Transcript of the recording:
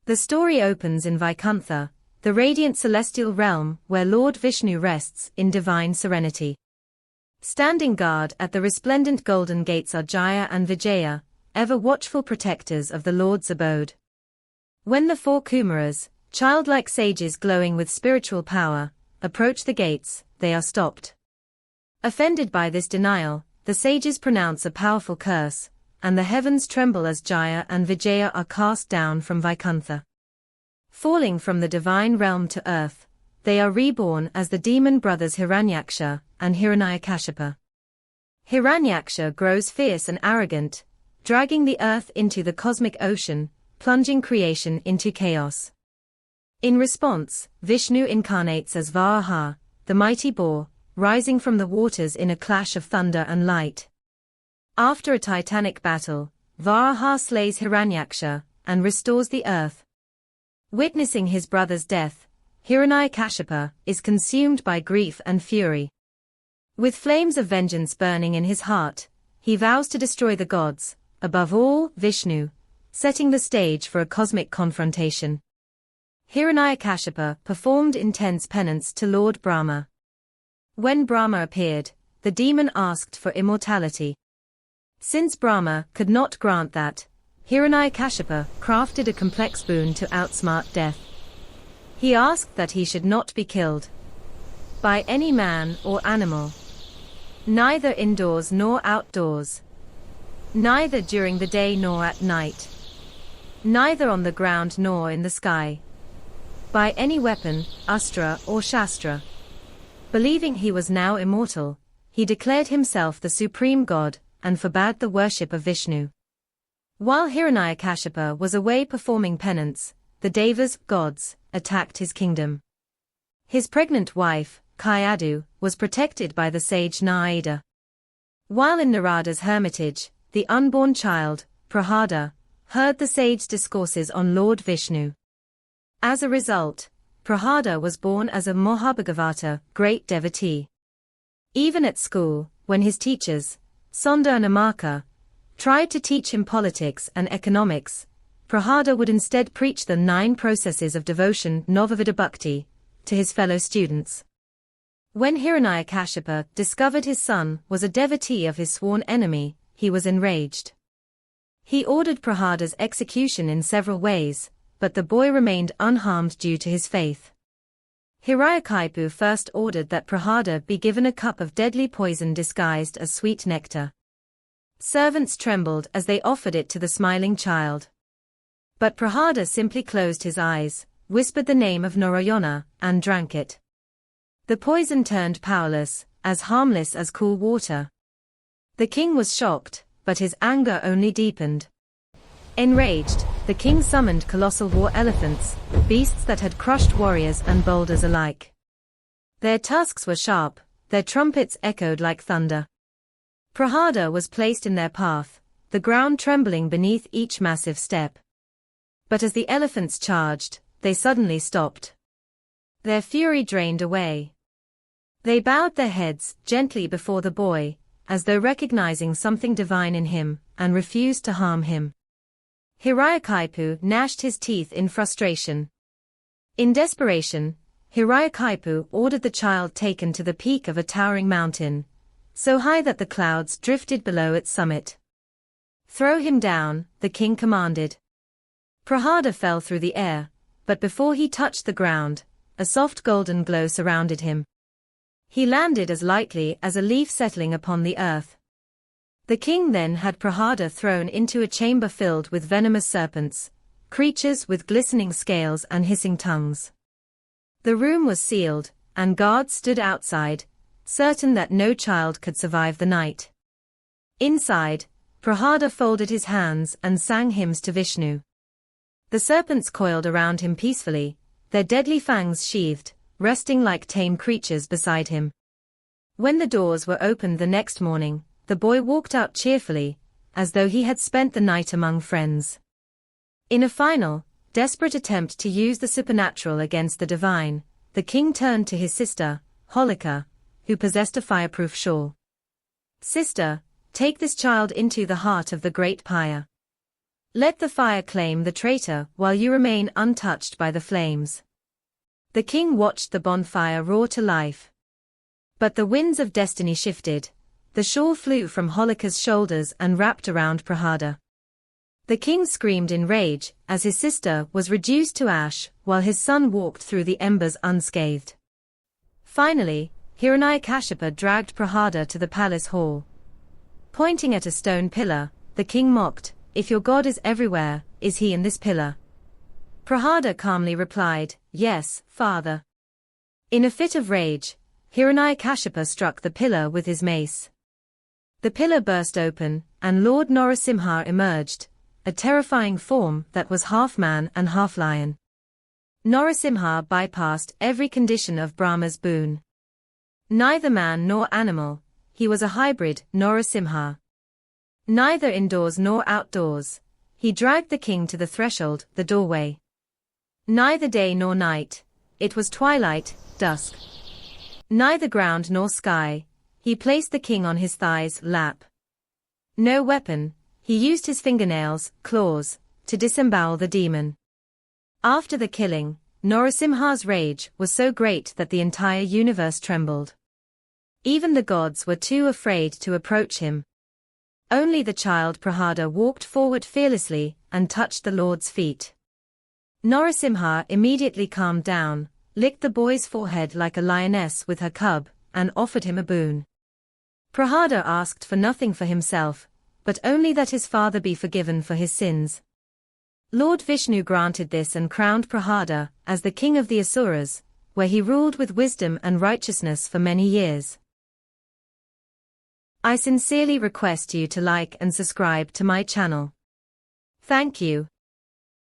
The story opens in Vaikuntha, the radiant celestial realm where Lord Vishnu rests in divine serenity. Standing guard at the resplendent golden gates are Jaya and Vijaya, ever watchful protectors of the Lord's abode. When the Four Kumaras, childlike sages glowing with spiritual power, approach the gates, they are stopped. Offended by this denial, the sages pronounce a powerful curse, and the heavens tremble as Jaya and Vijaya are cast down from Vaikuntha. Falling from the divine realm to earth, they are reborn as the demon brothers Hiranyaksha and Hiranyakashipu. Hiranyaksha grows fierce and arrogant, dragging the earth into the cosmic ocean, plunging creation into chaos. In response, Vishnu incarnates as Varaha, the mighty boar, rising from the waters in a clash of thunder and light. After a titanic battle, Varaha slays Hiranyaksha and restores the earth. Witnessing his brother's death, Hiranyakashipu is consumed by grief and fury. With flames of vengeance burning in his heart, he vows to destroy the gods, above all, Vishnu, setting the stage for a cosmic confrontation. Hiranyakashipu performed intense penance to Lord Brahma. When Brahma appeared, the demon asked for immortality. Since Brahma could not grant that, Hiranyakashipu crafted a complex boon to outsmart death. He asked that he should not be killed by any man or animal, neither indoors nor outdoors, neither during the day nor at night, neither on the ground nor in the sky, by any weapon, astra or shastra. Believing he was now immortal, he declared himself the supreme god, and forbade the worship of Vishnu. While Hiranyakashipu was away performing penance, the devas, gods, attacked his kingdom. His pregnant wife, Kayadu, was protected by the sage Narada. While in Narada's hermitage, the unborn child, Prahlada, heard the sage's discourses on Lord Vishnu. As a result, Prahlada was born as a Mahabhagavata, great devotee. Even at school, when his teachers, Sonda and Amaka, tried to teach him politics and economics, Prahlada would instead preach the 9 processes of devotion Navavida Bhakti to his fellow students. When Hiranyakashipu discovered his son was a devotee of his sworn enemy, he was enraged. He ordered Prahlada's execution in several ways, but the boy remained unharmed due to his faith. Hiranyakashipu first ordered that Prahlada be given a cup of deadly poison disguised as sweet nectar. Servants trembled as they offered it to the smiling child. But Prahlada simply closed his eyes, whispered the name of Narayana, and drank it. The poison turned powerless, as harmless as cool water. The king was shocked, but his anger only deepened. Enraged, the king summoned colossal war elephants, beasts that had crushed warriors and boulders alike. Their tusks were sharp, their trumpets echoed like thunder. Prahlada was placed in their path, the ground trembling beneath each massive step. But as the elephants charged, they suddenly stopped. Their fury drained away. They bowed their heads gently before the boy, as though recognizing something divine in him, and refused to harm him. Hiranyakashipu gnashed his teeth in frustration. In desperation, Hiranyakashipu ordered the child taken to the peak of a towering mountain, so high that the clouds drifted below its summit. "Throw him down," the king commanded. Prahlada fell through the air, but before he touched the ground, a soft golden glow surrounded him. He landed as lightly as a leaf settling upon the earth. The king then had Prahlada thrown into a chamber filled with venomous serpents, creatures with glistening scales and hissing tongues. The room was sealed, and guards stood outside, certain that no child could survive the night. Inside, Prahlada folded his hands and sang hymns to Vishnu. The serpents coiled around him peacefully, their deadly fangs sheathed, resting like tame creatures beside him. When the doors were opened the next morning, the boy walked out cheerfully, as though he had spent the night among friends. In a final, desperate attempt to use the supernatural against the divine, the king turned to his sister, Holika, who possessed a fireproof shawl. "Sister, take this child into the heart of the great pyre. Let the fire claim the traitor while you remain untouched by the flames. The king watched the bonfire roar to life. But the winds of destiny shifted. The shawl flew from Holika's shoulders and wrapped around Prahlada. The king screamed in rage as his sister was reduced to ash while his son walked through the embers unscathed. Finally, Hiranyakashipu dragged Prahlada to the palace hall. Pointing at a stone pillar, the king mocked, "If your God is everywhere, is he in this pillar?" Prahlada calmly replied, "Yes, father." In a fit of rage, Hiranyakashipu struck the pillar with his mace. The pillar burst open, and Lord Narasimha emerged, a terrifying form that was half man and half lion. Narasimha bypassed every condition of Brahma's boon. Neither man nor animal, he was a hybrid Narasimha. Neither indoors nor outdoors, he dragged the king to the threshold, the doorway. Neither day nor night, it was twilight, dusk. Neither ground nor sky, he placed the king on his thigh's lap. No weapon, he used his fingernails, claws, to disembowel the demon. After the killing, Narasimha's rage was so great that the entire universe trembled. Even the gods were too afraid to approach him. Only the child Prahlada walked forward fearlessly and touched the Lord's feet. Narasimha immediately calmed down, licked the boy's forehead like a lioness with her cub, and offered him a boon. Prahlada asked for nothing for himself, but only that his father be forgiven for his sins. Lord Vishnu granted this and crowned Prahlada as the king of the Asuras, where he ruled with wisdom and righteousness for many years. I sincerely request you to like and subscribe to my channel. Thank you.